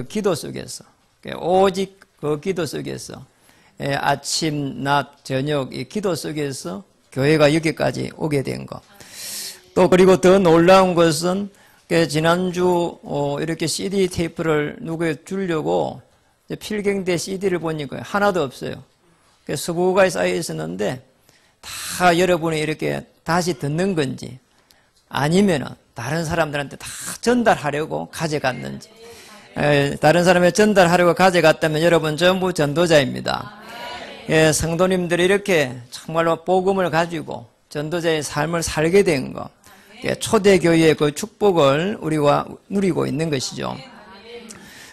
기도 속에서, 오직 그 기도 속에서, 아침, 낮, 저녁 이 기도 속에서 교회가 여기까지 오게 된 것. 또 그리고 더 놀라운 것은 지난주 이렇게 CD 테이프를 누구에 주려고 필경대 CD를 보니까 하나도 없어요. 수고가 쌓여 있었는데 다 여러분이 이렇게 다시 듣는 건지 아니면은 다른 사람들한테 다 전달하려고 가져갔는지, 다른 사람에 전달하려고 가져갔다면 여러분 전부 전도자입니다. 성도님들이 이렇게 정말로 복음을 가지고 전도자의 삶을 살게 된 것, 초대교회의 그 축복을 우리가 누리고 있는 것이죠.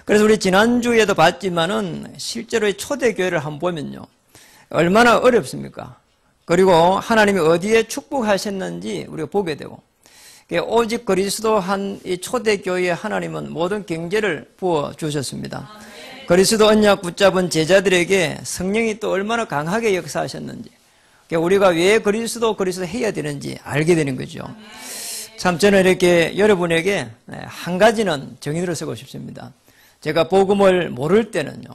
그래서 우리 지난주에도 봤지만은 실제로 초대교회를 한번 보면요, 얼마나 어렵습니까? 그리고 하나님이 어디에 축복하셨는지 우리가 보게 되고, 오직 그리스도 한 이 초대교회에 하나님은 모든 경제를 부어주셨습니다. 그리스도 언약 붙잡은 제자들에게 성령이 또 얼마나 강하게 역사하셨는지, 우리가 왜 그리스도 해야 되는지 알게 되는 거죠. 참 저는 이렇게 여러분에게 한 가지는 정의를 쓰고 싶습니다. 제가 복음을 모를 때는요,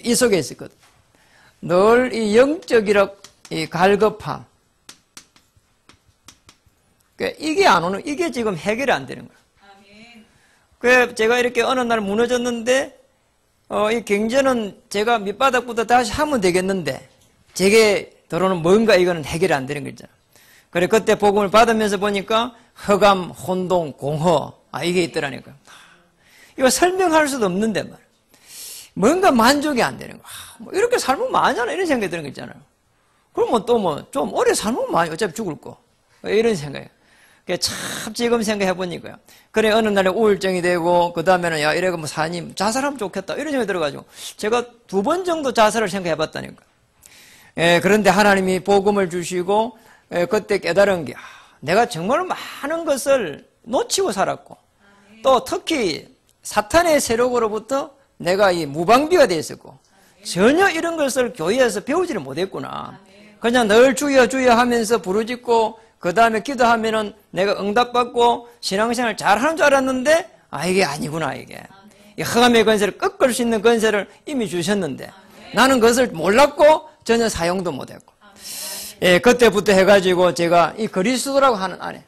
이 속에 있었거든요. 늘 이 영적이라 이 갈급함, 이게 안 오는, 이게 지금 해결이 안 되는 거예요. 그래서 제가 이렇게 어느 날 무너졌는데, 이 경제는 제가 밑바닥부터 다시 하면 되겠는데, 제게 들어오는 뭔가 이거는 해결이 안 되는 거잖아요. 그래, 그때 복음을 받으면서 보니까 허감, 혼동, 공허, 이게 있더라니까요. 이거 설명할 수도 없는데 말이에요. 뭔가 만족이 안 되는 거야. 뭐 이렇게 살면 많잖아, 이런 생각이 드는 거 있잖아요. 그러면 또 좀 오래 살면 많이, 어차피 죽을 거. 이런 생각이에요. 참 지금 생각해 보니까요. 그래, 어느 날에 우울증이 되고, 그 다음에는 야, 이래가 뭐 사님, 자살하면 좋겠다. 이런 생각이 들어가지고, 제가 2번 정도 자살을 생각해 봤다니까. 그런데 하나님이 복음을 주시고, 그때 깨달은 게, 내가 정말 많은 것을 놓치고 살았고, 또 특히 사탄의 세력으로부터 내가 이 무방비가 되어 있었고, 전혀 이런 것을 교회에서 배우지를 못했구나. 그냥 늘 주여 주여 하면서 부르짖고, 그 다음에 기도하면은 내가 응답받고 신앙생활 잘하는 줄 알았는데, 이게 아니구나, 이게. 이 흑암의 권세를 꺾을 수 있는 권세를 이미 주셨는데, 나는 그것을 몰랐고 전혀 사용도 못했고. 그때부터 해가지고 제가 이 그리스도라고 하는 안에,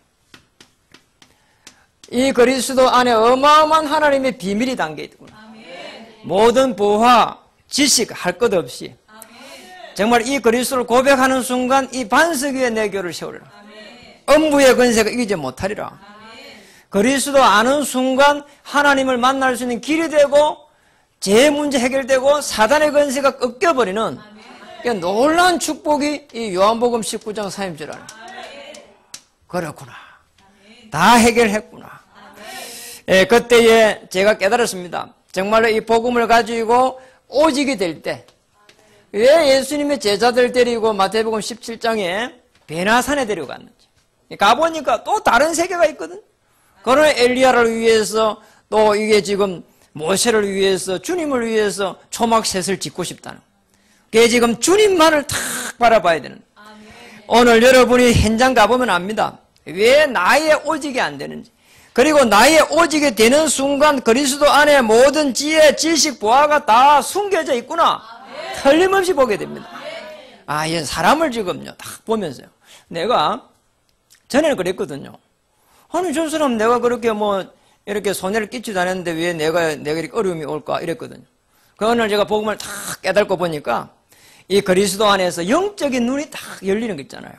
이 그리스도 안에 어마어마한 하나님의 비밀이 담겨 있구나. 모든 보화, 지식 할 것 없이 정말 이 그리스도를 고백하는 순간 이 반석 위에 내 교를 세우리라. 음부의 권세가 이기지 못하리라. 그리스도 아는 순간 하나님을 만날 수 있는 길이 되고, 제 문제 해결되고, 사단의 권세가 꺾여버리는 놀라운 축복이 이 요한복음 19장 3절 안에. 그렇구나. 다 해결했구나. 그때에 제가 깨달았습니다. 정말로 이 복음을 가지고 오직이 될 때, 왜 예수님의 제자들 데리고 마태복음 17장에 베나산에 데려갔는지. 가보니까 또 다른 세계가 있거든. 그러나 엘리야를 위해서, 또 이게 지금 모세를 위해서, 주님을 위해서 초막셋을 짓고 싶다는. 그게 지금 주님만을 탁 바라봐야 되는. 오늘 여러분이 현장 가보면 압니다. 왜 나의 오직이 안 되는지. 그리고 나의 오직이 되는 순간 그리스도 안에 모든 지혜, 지식, 보화가 다 숨겨져 있구나. 틀림없이 보게 됩니다. 이 사람을 지금요, 딱 보면서요. 내가 전에는 그랬거든요. 아니, 저 사람 내가 그렇게 이렇게 손해를 끼치지 않았는데 왜 내가 이렇게 어려움이 올까? 이랬거든요. 그 어느 날 제가 복음을 딱 깨닫고 보니까 이 그리스도 안에서 영적인 눈이 딱 열리는 거 있잖아요.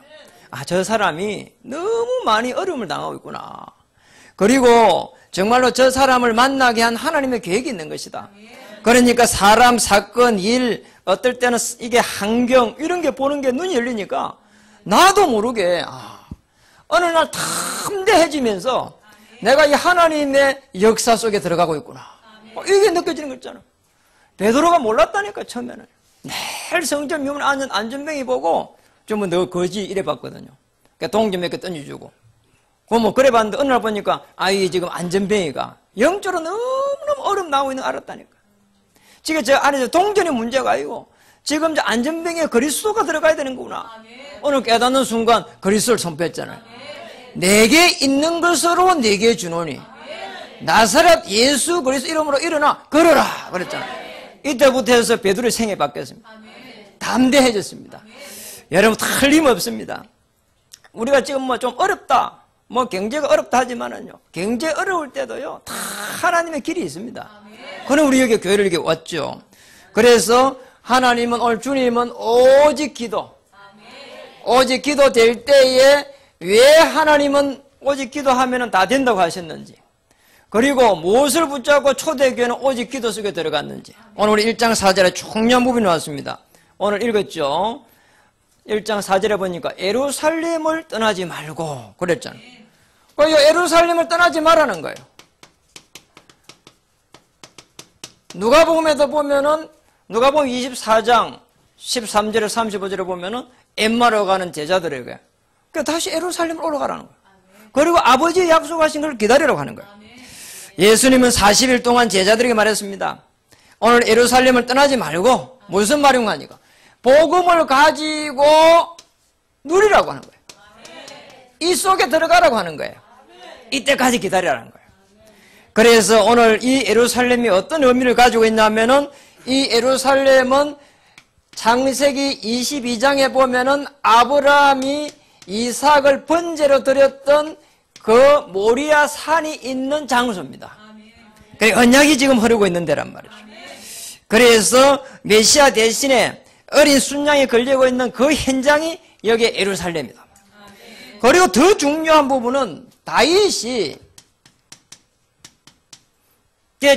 저 사람이 너무 많이 어려움을 당하고 있구나. 그리고 정말로 저 사람을 만나게 한 하나님의 계획이 있는 것이다. 그러니까 사람, 사건, 일, 어떨 때는 이게 환경, 이런 게 보는 게 눈이 열리니까 나도 모르게 어느 날 탐대해지면서 내가 이 하나님의 역사 속에 들어가고 있구나. 이게 느껴지는 거 있잖아. 베드로가 몰랐다니까, 처음에는. 매일 성전 묘문 안전뱅이 보고 좀 너 거지 이래 봤거든요. 그러니까 동전 몇 개 던져주고. 그래 봤는데 어느 날 보니까 이 지금 안전뱅이가 영적으로 너무너무 어려움 나오고 있는 거 알았다니까. 지금 저 안에서 동전이 문제가 아니고 지금 저 안전뱅이에 그리스도가 들어가야 되는 거구나. 오늘 깨닫는 순간 그리스도를 선포했잖아요. 내게 있는 것으로 내게 주노니 나사렛 예수 그리스도 이름으로 일어나 걸어라 그랬잖아요. 이때부터 해서 베드로의 생애 바뀌었습니다. 담대해졌습니다. 여러분 틀림없습니다. 우리가 지금 뭐 좀 어렵다, 뭐 경제가 어렵다 하지만은요, 경제 어려울 때도요 다 하나님의 길이 있습니다. 그럼 우리 여기 교회를 이렇게 왔죠. 그래서 하나님은, 오늘 주님은 오직 기도, 오직 기도 될 때에 왜 하나님은 오직 기도하면 다 된다고 하셨는지, 그리고 무엇을 붙잡고 초대교회는 오직 기도 속에 들어갔는지, 오늘 우리 1장 4절에 중요한 부분이 나왔습니다. 오늘 읽었죠. 1장 4절에 보니까 예루살렘을 떠나지 말고 그랬잖아요. 예루살렘을 떠나지 말라는 거예요. 누가복음에도 보면은, 누가복음 24장 13절에 35절에 보면은 엠마로 가는 제자들에게 다시 예루살렘으로 올라가라는 거예요. 그리고 아버지의 약속하신 걸 기다리라고 하는 거예요. 예수님은 40일 동안 제자들에게 말했습니다. 오늘 예루살렘을 떠나지 말고, 무슨 말인가니까 복음을 가지고 누리라고 하는 거예요. 이 속에 들어가라고 하는 거예요. 이때까지 기다리라는 거예요. 그래서 오늘 이 예루살렘이 어떤 의미를 가지고 있냐면은, 이 예루살렘은 창세기 22장에 보면은 아브라함이 이삭을 번제로 드렸던 그 모리아 산이 있는 장소입니다. 그 언약이 지금 흐르고 있는 데란 말이죠. 그래서 메시아 대신에 어린 순양이 걸리고 있는 그 현장이 여기 예루살렘이다. 그리고 더 중요한 부분은 다윗이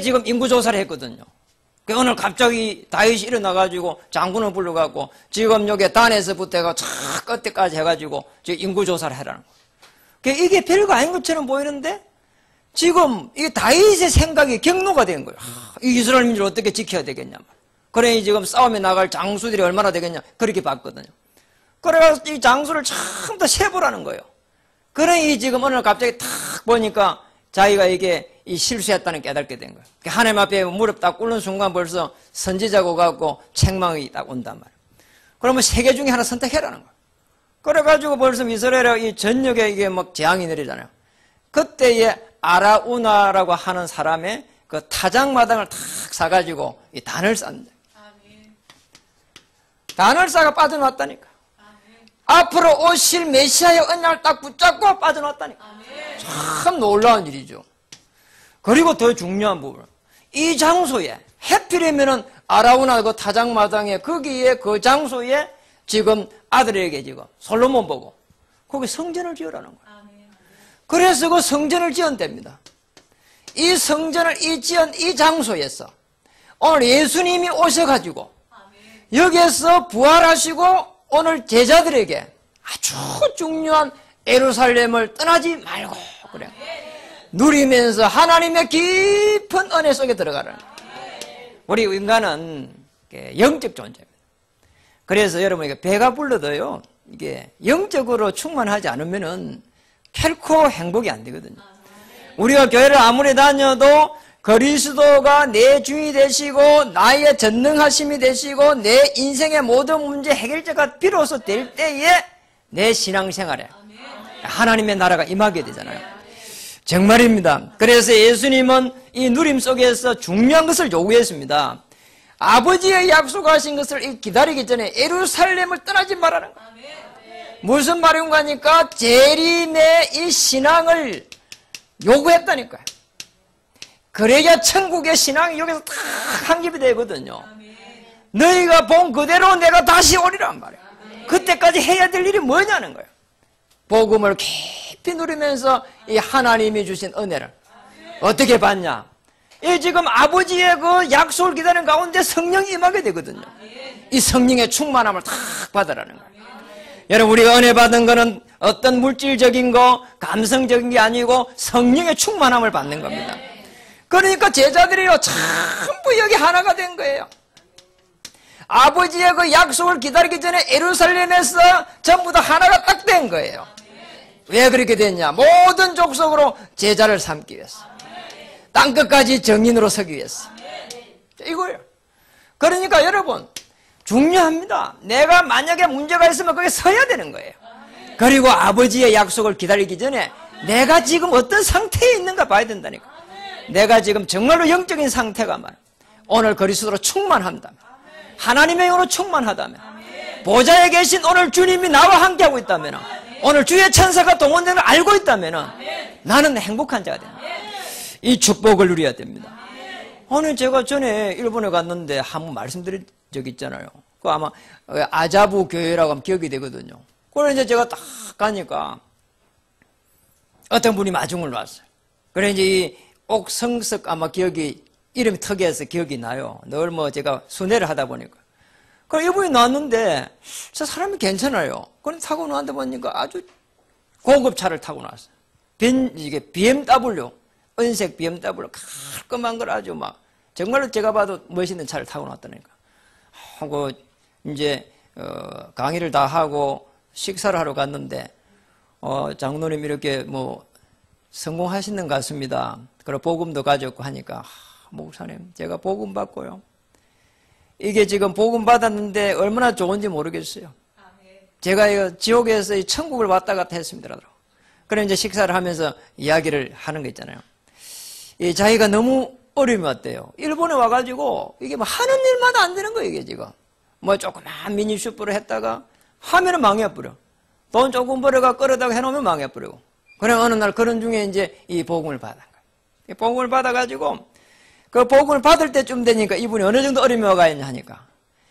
지금 인구조사를 했거든요. 오늘 갑자기 다윗이 일어나가지고 장군을 불러갖고 지금 여기 단에서부터 해가 쫙 끝에까지 해가지고 지금 인구조사를 해라는 거예요. 이게 별거 아닌 것처럼 보이는데 지금 이 다윗의 생각이 경로가 된 거예요. 이 이스라엘 민족을 어떻게 지켜야 되겠냐. 그러니 지금 싸움에 나갈 장수들이 얼마나 되겠냐. 그렇게 봤거든요. 그래서 이 장수를 처음부터 세보라는 거예요. 그러니 지금 오늘 갑자기 탁 보니까 자기가 이게 이 실수했다는 깨닫게 된 거예요. 하나님 앞에 무릎 딱 꿇는 순간 벌써 선지자고 갖고 책망이 딱 온단 말이에요. 그러면 세 개 중에 하나 선택해라는 거예요. 그래가지고 벌써 이스라엘의 이 전역에 이게 막 재앙이 내리잖아요. 그때에 아라우나라고 하는 사람의 그 타작마당을 탁 사가지고 이 단을 쌌는데, 단을 싸가 빠져나왔다니까. 앞으로 오실 메시아의 언약을 딱 붙잡고 빠져나왔다니까. 참 놀라운 일이죠. 그리고 더 중요한 부분, 이 장소에 해필이면은 아라우나 그 타작마당에 거기에 그 장소에 지금 아들에게 지금 솔로몬 보고 거기 성전을 지으라는 거예요. 그래서 그 성전을 지은답니다. 이 성전을 지은 이 장소에서 오늘 예수님이 오셔가지고 여기에서 부활하시고 오늘 제자들에게 아주 중요한 예루살렘을 떠나지 말고 그래 누리면서 하나님의 깊은 은혜 속에 들어가라는 거예요. 우리 인간은 영적 존재입니다. 그래서 여러분 이게 배가 불러도요 이게 영적으로 충만하지 않으면은 결코 행복이 안 되거든요. 우리가 교회를 아무리 다녀도 그리스도가 내 주인이 되시고 나의 전능하심이 되시고 내 인생의 모든 문제 해결자가 비로소 될 때에 내 신앙생활에 하나님의 나라가 임하게 되잖아요. 정말입니다. 그래서 예수님은 이 누림 속에서 중요한 것을 요구했습니다. 아버지의 약속하신 것을 기다리기 전에 예루살렘을 떠나지 말라는 거예요. 무슨 말인가 하니까 재림의 이 신앙을 요구했다니까요. 그래야 천국의 신앙이 여기서 딱 한집이 되거든요. 너희가 본 그대로 내가 다시 오리란 말이에요. 그때까지 해야 될 일이 뭐냐는 거예요. 복음을 깊이 누리면서 이 하나님이 주신 은혜를 어떻게 받냐. 이 지금 아버지의 그 약속을 기다리는 가운데 성령이 임하게 되거든요. 이 성령의 충만함을 딱 받으라는 거예요. 여러분 우리가 은혜 받은 거는 어떤 물질적인 거 감성적인 게 아니고 성령의 충만함을 받는 겁니다. 그러니까 제자들이요 전부 여기 하나가 된 거예요. 아버지의 그 약속을 기다리기 전에 예루살렘에서 전부 다 하나가 딱 된 거예요. 왜 그렇게 됐냐. 모든 족속으로 제자를 삼기 위해서, 땅끝까지 정인으로 서기 위해서. 이거예요. 그러니까 여러분 중요합니다. 내가 만약에 문제가 있으면 거기에 서야 되는 거예요. 그리고 아버지의 약속을 기다리기 전에 내가 지금 어떤 상태에 있는가 봐야 된다니까. 내가 지금 정말로 영적인 상태가 말 오늘 그리스도로 충만한다면, 하나님의 영으로 충만하다면, 보좌에 계신 오늘 주님이 나와 함께하고 있다면, 오늘 주의 천사가 동원되는 걸 알고 있다면 나는 행복한 자가 됩니다. 이 축복을 누려야 됩니다. 오늘 제가 전에 일본에 갔는데 한번 말씀드린 적 있잖아요. 그 아마 아자부 교회라고 하면 기억이 되거든요. 그래 이제 제가 딱 가니까 어떤 분이 마중을 놨어요. 그래 이제 이 옥성석 아마 기억이 이름이 특이해서 기억이 나요. 늘 뭐 제가 순회를 하다 보니까. 그래 이분이 나왔는데 저 사람이 괜찮아요. 그래 타고 나왔는데 보니까 아주 고급 차를 타고 나왔어요. 이게 BMW, 은색 BMW 깔끔한 걸 아주 막 정말로 제가 봐도 멋있는 차를 타고 나왔다니까. 하고 이제 강의를 다 하고 식사를 하러 갔는데 장로님 이렇게 뭐 성공하시는 것 같습니다. 그리고 복음도 가졌고 하니까 목사님 제가 복음 받고요. 이게 지금 복음 받았는데 얼마나 좋은지 모르겠어요. 제가 이거 지옥에서 이 천국을 왔다 갔다 했습니다. 그래 이제 식사를 하면서 이야기를 하는 거 있잖아요. 이 자기가 너무 어려움이 왔대요. 일본에 와가지고 이게 뭐 하는 일마다 안 되는 거예요. 이게 지금 뭐 조그만 미니 슈퍼를 했다가 하면은 망해버려. 돈 조금 벌어가 끌어다가 해놓으면 망해버리고. 그래 어느 날 그런 중에 이제 이 복음을 받은 거예요. 복음을 받아가지고 그 복음을 받을 때쯤 되니까 이분이 어느 정도 어려움이 와가 있냐 하니까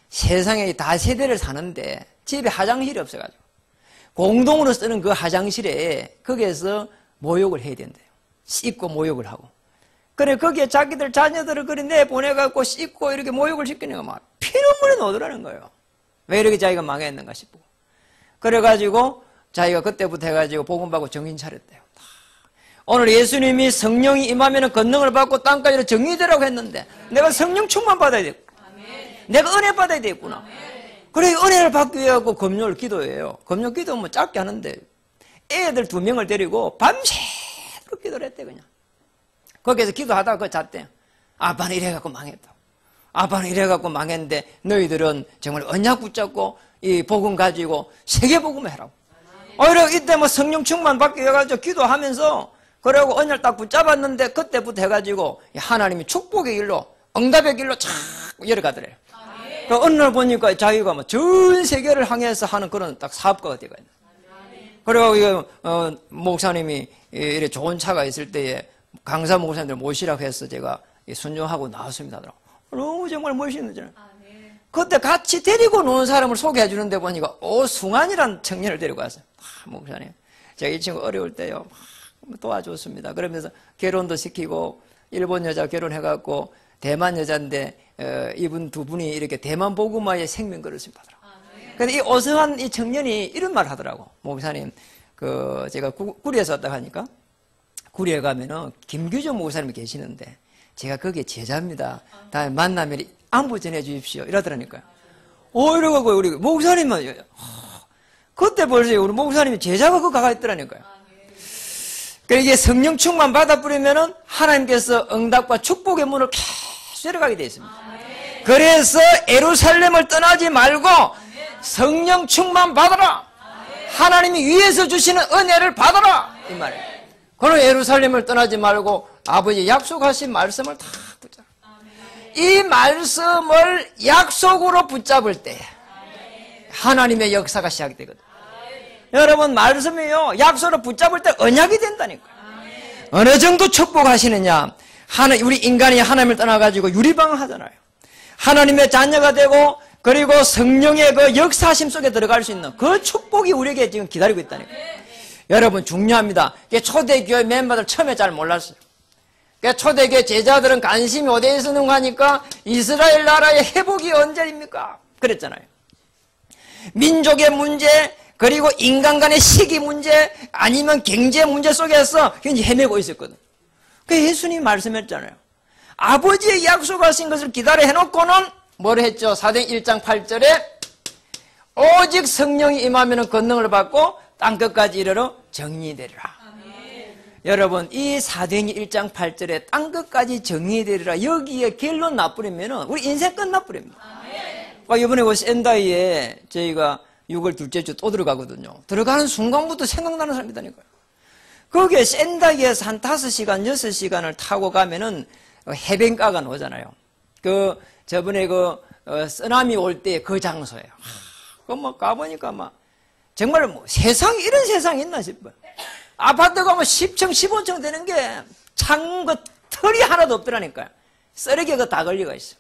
세상에 다세대를 사는데 집에 화장실이 없어가지고 공동으로 쓰는 그 화장실에 거기에서 모욕을 해야 된대요. 씻고 모욕을 하고. 그래 거기에 자기들 자녀들을 그리 내보내갖고 씻고 이렇게 모욕을 시키니까 막 피눈물이 나오더라는 거예요. 왜 이렇게 자기가 망했는가 싶고. 그래가지고 자기가 그때부터 해가지고 복음 받고 정신 차렸대요. 오늘 예수님이 성령이 임하면 권능을 받고 땅까지로 정의되라고 했는데 내가 성령 충만 받아야 되겠구나. 내가 은혜 받아야 되겠구나. 그래 은혜를 받기 위해 금요일 기도해요. 금요일 기도는 뭐 짧게 하는데 애들 2명을 데리고 밤새도록 기도를 했대 그냥. 거기에서 기도하다가 그거 잤대. 아빠는 이래갖고 망했다. 아빠는 이래갖고 망했는데 너희들은 정말 언약 붙잡고 이 복음 가지고 세계복음을 해라고. 오히려 이때 뭐 성령 충만 받기 위해 가지고 기도하면서 그러고 언약 딱 붙잡았는데 그때부터 해가지고 하나님이 축복의 길로 응답의 길로 착 열어가더래요. 그 어느 날 보니까 자기가 뭐 전 세계를 향해서 하는 그런 딱 사업가가 되가 있는. 그리고 목사님이 이렇게 좋은 차가 있을 때에 강사 목사님들 모시라고 해서 제가 순종하고 나왔습니다. 너무 정말 멋있는. 그때 같이 데리고 노는 사람을 소개해 주는데 보니까 오승환이라는 청년을 데리고 왔어요. 목사님, 제가 이 친구 어려울 때요 도와줬습니다. 그러면서 결혼도 시키고 일본 여자 결혼해갖고 대만 여자인데 이분 두 분이 이렇게 대만 복음화의 생명 걸었습니다. 근데 이 오승환 이 청년이 이런 말 하더라고. 목사님, 제가 구리에서 왔다 하니까 구리에 가면은 김규정 목사님이 계시는데 제가 거기에 제자입니다. 다음에 만나면 안부 전해 주십시오. 이러더라니까요. 이러고 우리 목사님은 그때 벌써 우리 목사님이 제자가 그 가가 있더라니까요. 그러니까 이게 성령 충만 받아버리면은 하나님께서 응답과 축복의 문을 계속 열어가게 되어 있습니다. 그래서 예루살렘을 떠나지 말고 성령 충만 받아라. 하나님이 위에서 주시는 은혜를 받아라. 이 말이에요. 그럼 예루살렘을 떠나지 말고 아버지 약속하신 말씀을 다 붙잡아. 이 말씀을 약속으로 붙잡을 때 하나님의 역사가 시작되거든. 여러분 말씀이요 약속으로 붙잡을 때 언약이 된다니까요. 어느 정도 축복하시느냐. 우리 인간이 하나님을 떠나가지고 유리방황하잖아요. 하나님의 자녀가 되고 그리고 성령의 그 역사심 속에 들어갈 수 있는 그 축복이 우리에게 지금 기다리고 있다니까요. 여러분 중요합니다. 초대교회 멤버들 처음에 잘 몰랐어요. 초대교회 제자들은 관심이 어디에 있었는가 하니까 이스라엘 나라의 회복이 언제입니까? 그랬잖아요. 민족의 문제 그리고 인간 간의 시기 문제 아니면 경제 문제 속에서 굉장히 헤매고 있었거든. 예수님이 말씀했잖아요. 아버지의 약속하신 것을 기다려 해놓고는 뭘 했죠? 사도행전 1장 8절에 오직 성령이 임하면 권능을 받고 땅끝까지 이르러 정리되리라. 여러분 이 사도행전 1장 8절에 땅끝까지 정리되리라 여기에 결론 나버리면 우리 인생 끝나버립니다. 이번에 센다이에 저희가 6월 둘째 주 또 들어가거든요. 들어가는 순간부터 생각나는 사람이다니까요. 거기에 센다이에서 한 5시간, 6시간을 타고 가면은 해변가가 나오잖아요. 저번에 쓰나미 올 때 그 장소예요. 뭐 가보니까 정말 세상에 이런 세상이 있나 싶어요. 아파트가 10층, 15층 되는 게 털이 하나도 없더라니까요. 쓰레기가 다 걸려가 있어.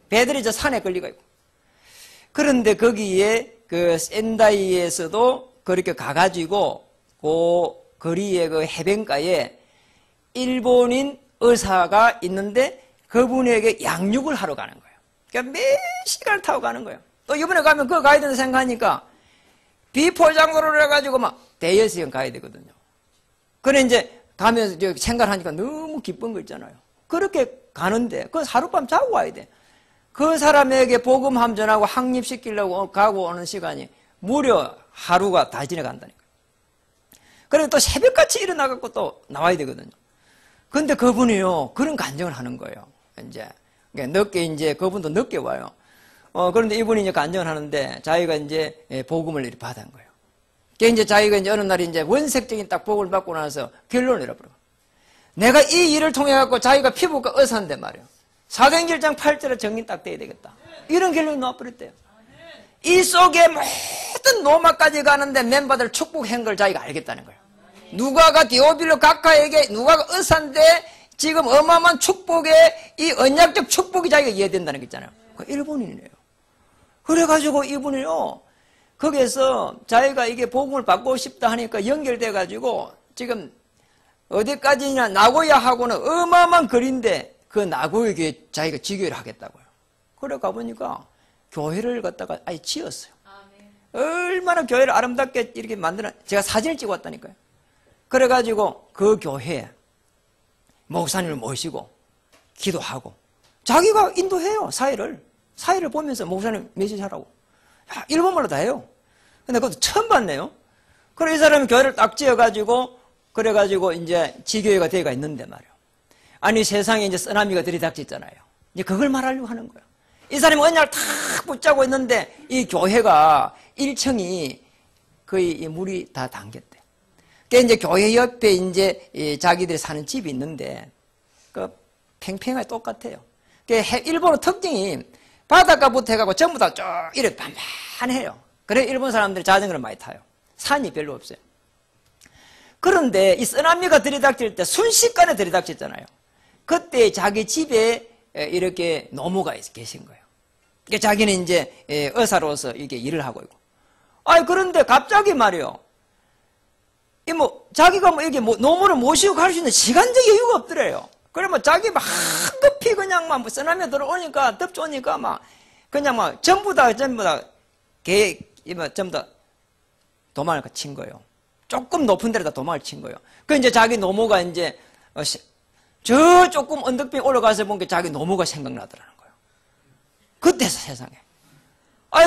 배들이 저 산에 걸려가 있고. 그런데 거기에 센다이에서도 그렇게 가가지고 거리의 해변가에 일본인 의사가 있는데 그분에게 양육을 하러 가는 거예요. 그러니까 몇 시간을 타고 가는 거예요. 또 이번에 가면 그거 가야 된다 생각하니까 비포장도로 해가지고 대여섯 가야 되거든요. 그래 이제 가면서 생각하니까 너무 기쁜 거 있잖아요. 그렇게 가는데 그 하룻밤 자고 와야 돼. 그 사람에게 복음함 전하고 확립시키려고 가고 오는 시간이 무려 하루가 다 지나간다니까. 그리고 또 새벽같이 일어나갖고 또 나와야 되거든요. 근데 그분이요, 그런 간증을 하는 거예요. 늦게 그분도 늦게 와요. 그런데 이분이 이제 간증을 하는데 자기가 복음을 이렇게 받은 거예요. 그러니까 자기가 어느 날 원색적인 딱 복음을 받고 나서 결론을 내려버려. 내가 이 일을 통해갖고 자기가 피부과 의사인데 말이에요. 사도행전 8절에 정리 딱 돼야 되겠다. 이런 결론이 나와버렸대요. 이 속에 모든 로마까지 가는데 멤버들 축복한 걸 자기가 알겠다는 거예요. 누가가 디오빌로 각하에게 누가가 의사인데 지금 어마어마한 축복에 이 언약적 축복이 자기가 이해된다는 게 있잖아요. 그 일본인이네요. 그래가지고 이분이요, 거기에서 자기가 이게 복음을 받고 싶다 하니까 연결돼가지고 지금 어디까지냐 나고야하고는 어마어마한 거리인데 그 나고야 교회 자기가 지교회를 하겠다고요. 그래 가보니까 교회를 갖다가 아예 지었어요. 얼마나 교회를 아름답게 이렇게 만드는, 제가 사진을 찍어 왔다니까요. 그래가지고 그 교회에 목사님을 모시고 기도하고 자기가 인도해요. 사회를 보면서 목사님 메시지하라고. 일본말로 다 해요. 근데 그것도 처음 봤네요. 그래 이 사람이 교회를 딱 지어가지고 그래가지고 지교회가 되어가 있는데 말이에요. 아니 세상에 쓰나미가 들이닥쳤잖아요. 이제 그걸 말하려고 하는 거예요. 이 사람이 언약을 탁 붙잡고 있는데 이 교회가 1층이 거의 물이 다 담겼대. 그러니까 교회 옆에 자기들이 사는 집이 있는데 팽팽하게 똑같아요. 그러니까 일본의 특징이 바닷가부터 해가지고 전부 다 쭉 이렇게 반반해요. 그래 일본 사람들이 자전거를 많이 타요. 산이 별로 없어요. 그런데 이 쓰나미가 들이닥칠 때 순식간에 들이닥쳤잖아요. 그때 자기 집에 이렇게 노모가 계신 거예요. 그러니까 자기는 의사로서 이게 일을 하고 있고. 그런데 갑자기 말이요. 자기가 이게 노모를 모시고 갈 수 있는 시간적 여유가 없더래요. 그러면 자기 급히 그냥 쓰나미 들어오니까 덮쳐오니까 그냥 전부 다 전부 다 도망을 친 거예요. 조금 높은 데로다 도망을 친 거예요. 자기 노모가 저 조금 언덕배 올라가서 보니까 자기 노모가 생각나더라는 거예요. 그때 세상에.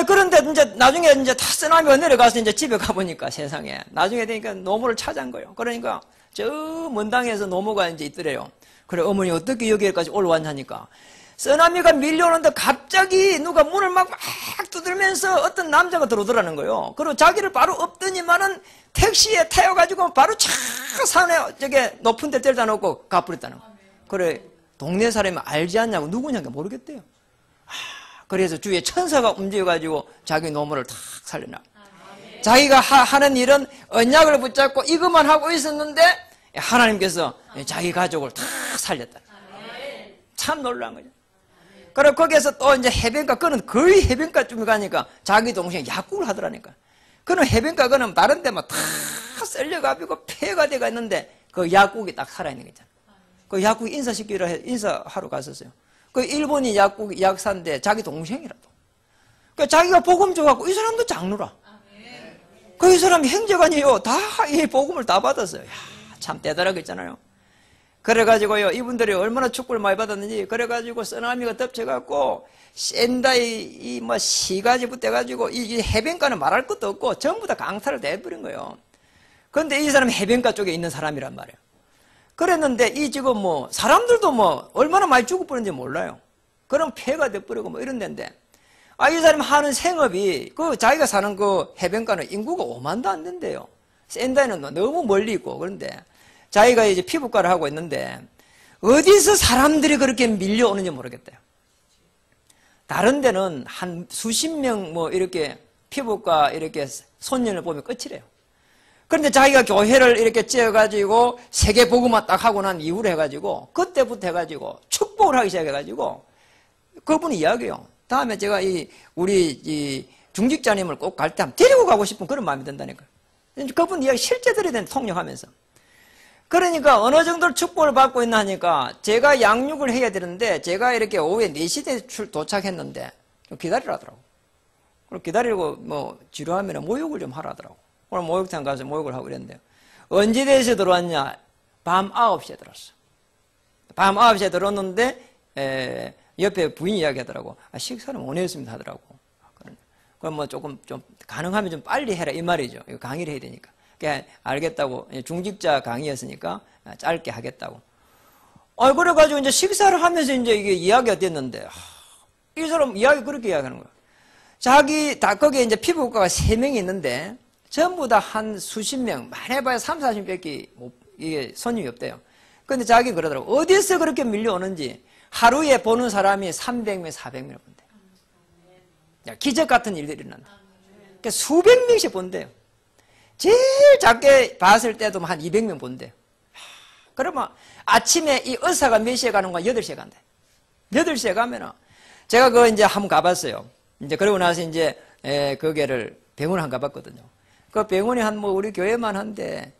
그런데 나중에 다 쓰나미가 내려가서 집에 가보니까 세상에. 나중에 되니까 노모를 찾아온 거예요. 그러니까 저 먼 땅에서 노모가 있더래요. 그래, 어머니 어떻게 여기까지 올라왔냐니까. 쓰나미가 밀려오는데 갑자기 누가 문을 막 두드리면서 어떤 남자가 들어오더라는 거예요. 그리고 자기를 바로 엎더니만은 택시에 태워가지고 바로 차 산에 높은 데 데려다 놓고 가버렸다는 거예요. 그래, 동네 사람이 알지 않냐고 누구냐고 모르겠대요. 그래서 주위에 천사가 움직여가지고 자기 노모를 탁 살려놔. 자기가 하는 일은 언약을 붙잡고 이것만 하고 있었는데 하나님께서 자기 가족을 다 살렸다. 참 놀라운 거죠. 그리고 거기에서 또 해변가, 그는 거의 해변가쯤에 가니까 자기 동생이 약국을 하더라니까. 그는 해변가, 그는 다른 데만 다 썰려가지고 폐가 돼가 있는데 그 약국이 딱 살아있는 거 있잖아. 그 약국 인사하러 갔었어요. 그 일본이 약사인데 자기 동생이라도. 그 자기가 복음 줘갖고 이 사람도 장로라. 그 이 사람이 행제관이요. 다 이 복음을 다 받았어요. 참 대단하게 있잖아요. 그래가지고요, 이분들이 얼마나 축복을 많이 받았는지, 그래가지고 쓰나미가 덮쳐갖고, 센다이, 시가지부터 해가지고, 이 해변가는 말할 것도 없고, 전부 다 강탈을 다 해버린 거예요. 그런데 이 사람이 해변가 쪽에 있는 사람이란 말이에요. 그랬는데, 지금 사람들도 얼마나 많이 죽어버렸는지 몰라요. 그럼 폐가 돼버리고 이런 데인데, 이 사람이 하는 생업이, 자기가 사는 그 해변가는 인구가 5만도 안 된대요. 센다이는 너무 멀리 있고, 그런데, 자기가 이제 피부과를 하고 있는데 어디서 사람들이 그렇게 밀려오는지 모르겠대요. 다른 데는 한 수십 명 뭐 이렇게 피부과 이렇게 손님을 보면 끝이래요. 그런데 자기가 교회를 이렇게 찌어가지고 세계복음화 딱 하고 난 이후로 해가지고 그때부터 해가지고 축복을 하기 시작해가지고 그분이 이야기해요. 다음에 제가 우리 중직자님을 꼭 갈 때 한번 데리고 가고 싶은 그런 마음이 든다니까요. 그분 이야기 실제 들어야 되는 통역하면서. 그러니까 어느 정도 축복을 받고 있나 하니까 제가 양육을 해야 되는데 제가 이렇게 오후에 4시에 도착했는데 좀 기다리라더라고. 그리고 기다리고 뭐 지루하면 모욕을 좀 하라더라고. 오늘 모욕탕 가서 모욕을 하고 그랬는데요. 언제 돼서 들어왔냐? 밤 9시에 들어왔어. 밤 9시에 들어왔는데 옆에 부인이 이야기하더라고. 식사는 못 했습니다 하더라고. 그럼 뭐 조금 좀 가능하면 좀 빨리 해라 이 말이죠. 이거 강의를 해야 되니까. 그러니까 알겠다고 중직자 강의였으니까 짧게 하겠다고. 그래가지고 이제 식사를 하면서 이제 이게 이야기가 됐는데 이 사람 이야기 그렇게 이야기하는 거야. 자기 다 거기에 이제 피부과가 3명이 있는데 전부 다 한 수십 명, 많이 봐야 30~40명밖에 이게 손님이 없대요. 근데 자기 그러더라고. 어디서 그렇게 밀려오는지 하루에 보는 사람이 300명, 400명을 본대요. 기적 같은 일들이 일어난다. 그러니까 수백 명씩 본대요. 제일 작게 봤을 때도 한 200명 본대요. 그러면 아침에 이 의사가 몇 시에 가는 거야? 8시에 간대. 8시에 가면은 제가 그거 이제 한번 가봤어요. 이제 그러고 나서 이제 거기를 병원을 한번 가봤거든요. 그 병원이 한 뭐 우리 교회만 한데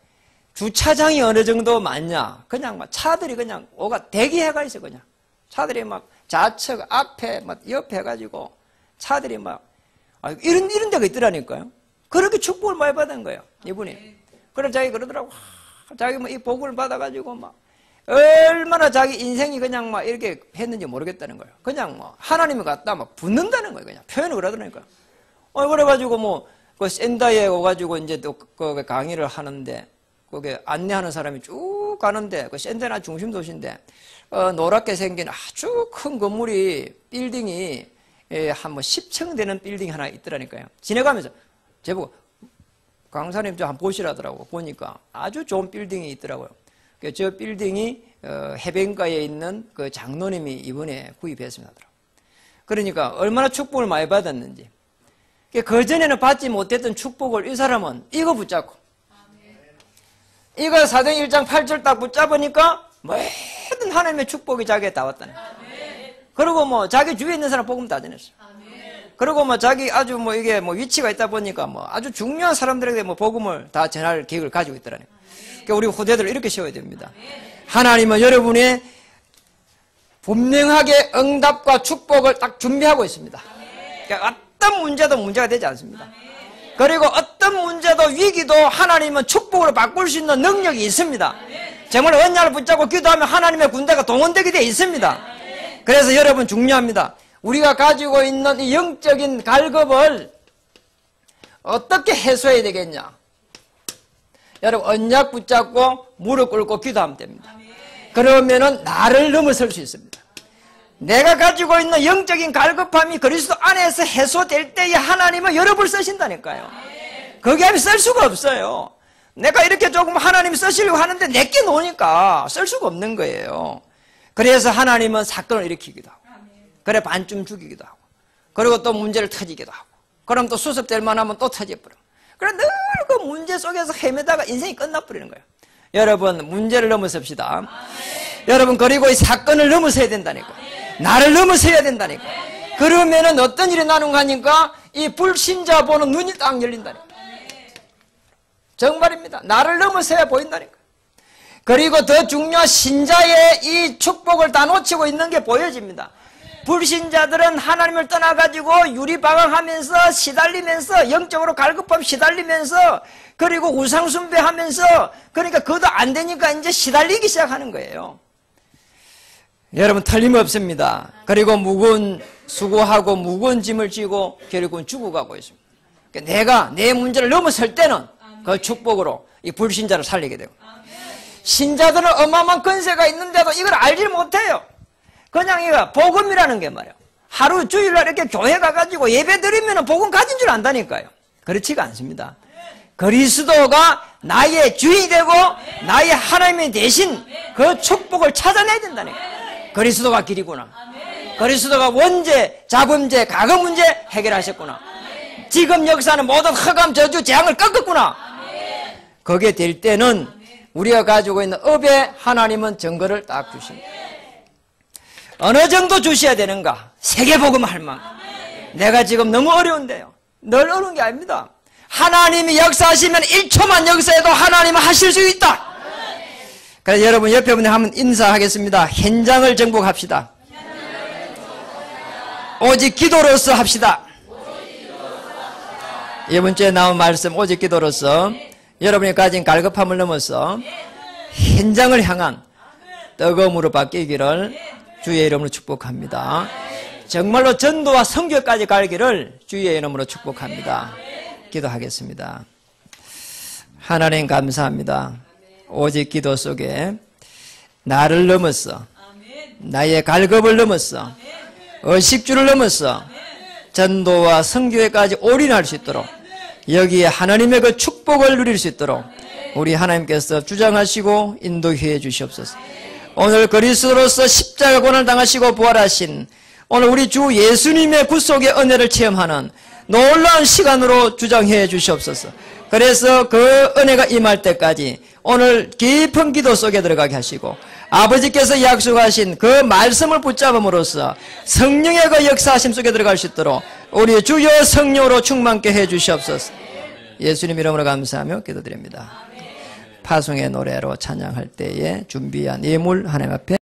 주차장이 어느 정도 많냐? 그냥 막 차들이 그냥 오가 대기해가 있어 그냥. 차들이 막 좌측 앞에 막 옆에 해가지고 차들이 막 이런 데가 있더라니까요. 그렇게 축복을 많이 받은 거예요, 이분이. 그래서 자기 그러더라고. 자기 뭐 이 복을 받아가지고 막 얼마나 자기 인생이 그냥 막 이렇게 했는지 모르겠다는 거예요. 그냥 뭐 하나님을 갖다 막 붙는다는 거예요. 그냥 표현을 그러더라니까요. 그래가지고 뭐 그 센터에 오가지고 이제 또 그 강의를 하는데 거기 안내하는 사람이 쭉 가는데 그 센터나 중심 도시인데 노랗게 생긴 아주 큰 건물이 빌딩이 한 뭐 10층 되는 빌딩이 하나 있더라니까요. 지나가면서 제보고 강사님 저 한번 보시라더라고. 보니까 아주 좋은 빌딩이 있더라고요. 저 빌딩이 해변가에 있는 그 장로님이 이번에 구입했습니다. 그러니까 얼마나 축복을 많이 받았는지. 그전에는 받지 못했던 축복을 이 사람은 이거 붙잡고 이거 사도행 1장 8절 딱 붙잡으니까 모든 하나님의 축복이 자기에 다 왔다네. 그리고 뭐 자기 주위에 있는 사람 복음 다 전했어. 그리고 뭐 자기 아주 뭐 이게 뭐 위치가 있다 보니까 뭐 아주 중요한 사람들에게 뭐 복음을 다 전할 계획을 가지고 있더라네. 그러니까 우리 후대들을 이렇게 세워야 됩니다. 하나님은 여러분의 분명하게 응답과 축복을 딱 준비하고 있습니다. 그러니까 어떤 문제도 문제가 되지 않습니다. 그리고 어떤 문제도 위기도 하나님은 축복으로 바꿀 수 있는 능력이 있습니다. 정말 언약을 붙잡고 기도하면 하나님의 군대가 동원되게 되어 있습니다. 그래서 여러분 중요합니다. 우리가 가지고 있는 이 영적인 갈급을 어떻게 해소해야 되겠냐? 여러분 언약 붙잡고 무릎 꿇고 기도하면 됩니다. 그러면은 나를 넘어설 수 있습니다. 내가 가지고 있는 영적인 갈급함이 그리스도 안에서 해소될 때에 하나님은 여러분을 쓰신다니까요. 거기 안에 쓸 수가 없어요. 내가 이렇게 조금 하나님 쓰시려고 하는데 내게 놓으니까 쓸 수가 없는 거예요. 그래서 하나님은 사건을 일으키기도 하고 그래 반쯤 죽이기도 하고 그리고 또 문제를 터지기도 하고 그럼 또 수습될 만하면 또 터져버려. 그래 늘 그 문제 속에서 헤매다가 인생이 끝나버리는 거예요. 여러분 문제를 넘어섭시다. 여러분 그리고 이 사건을 넘어서야 된다니까. 나를 넘어서야 된다니까. 그러면은 어떤 일이 나는가 하니까 이 불신자 보는 눈이 딱 열린다니까. 정말입니다. 나를 넘어서야 보인다니까. 그리고 더 중요한 신자의 이 축복을 다 놓치고 있는 게 보여집니다. 불신자들은 하나님을 떠나가지고 유리방황하면서 시달리면서 영적으로 갈급함 시달리면서 그리고 우상숭배하면서 그러니까 그것도 안 되니까 이제 시달리기 시작하는 거예요. 여러분 틀림없습니다. 그리고 무거운 수고하고 무거운 짐을 지고 결국은 죽어가고 있습니다. 그러니까 내가 내 문제를 넘어설 때는 그 축복으로 이 불신자를 살리게 되고 신자들은 어마어마한 권세가 있는데도 이걸 알지 못해요. 그냥 이거 복음이라는 게 말이에요. 하루 주일날 이렇게 교회 가가지고 예배 드리면 복음 가진 줄 안다니까요. 그렇지가 않습니다. 그리스도가 나의 주인이 되고 나의 하나님의 대신 그 축복을 찾아내야 된다는 거예요. 그리스도가 길이구나. 그리스도가 원죄, 자범죄, 과거 문제 해결하셨구나. 지금 역사는 모든 흑암, 저주, 재앙을 꺾었구나. 그게 될 때는 우리가 가지고 있는 업에 하나님은 증거를 딱 주십니다. 어느 정도 주셔야 되는가? 세계복음 할 만큼. 내가 지금 너무 어려운데요. 늘 어려운 게 아닙니다. 하나님이 역사하시면 1초만 역사해도 하나님은 하실 수 있다. 그래서 여러분 옆에 분에 한번 인사하겠습니다. 현장을 정복합시다. 오직 기도로서 합시다. 이번 주에 나온 말씀 오직 기도로서 여러분이 가진 갈급함을 넘어서 현장을 향한 뜨거움으로 바뀌기를 주의 이름으로 축복합니다. 정말로 전도와 선교까지 가기를 주의 이름으로 축복합니다. 기도하겠습니다. 하나님 감사합니다. 오직 기도 속에 나를 넘어서 나의 갈급을 넘어서 의식주를 넘어서 전도와 선교회까지 올인할 수 있도록 여기에 하나님의 그 축복을 누릴 수 있도록 우리 하나님께서 주장하시고 인도해 주시옵소서. 오늘 그리스도로서 십자가 고난을 당하시고 부활하신 오늘 우리 주 예수님의 구속의 은혜를 체험하는 놀라운 시간으로 주장해 주시옵소서. 그래서 그 은혜가 임할 때까지 오늘 깊은 기도 속에 들어가게 하시고 아버지께서 약속하신 그 말씀을 붙잡음으로써 성령의 그 역사하심 속에 들어갈 수 있도록 우리 주여 성령으로 충만케 해 주시옵소서. 예수님 이름으로 감사하며 기도드립니다. 파송의 노래로 찬양할 때에 준비한 예물 하나님 앞에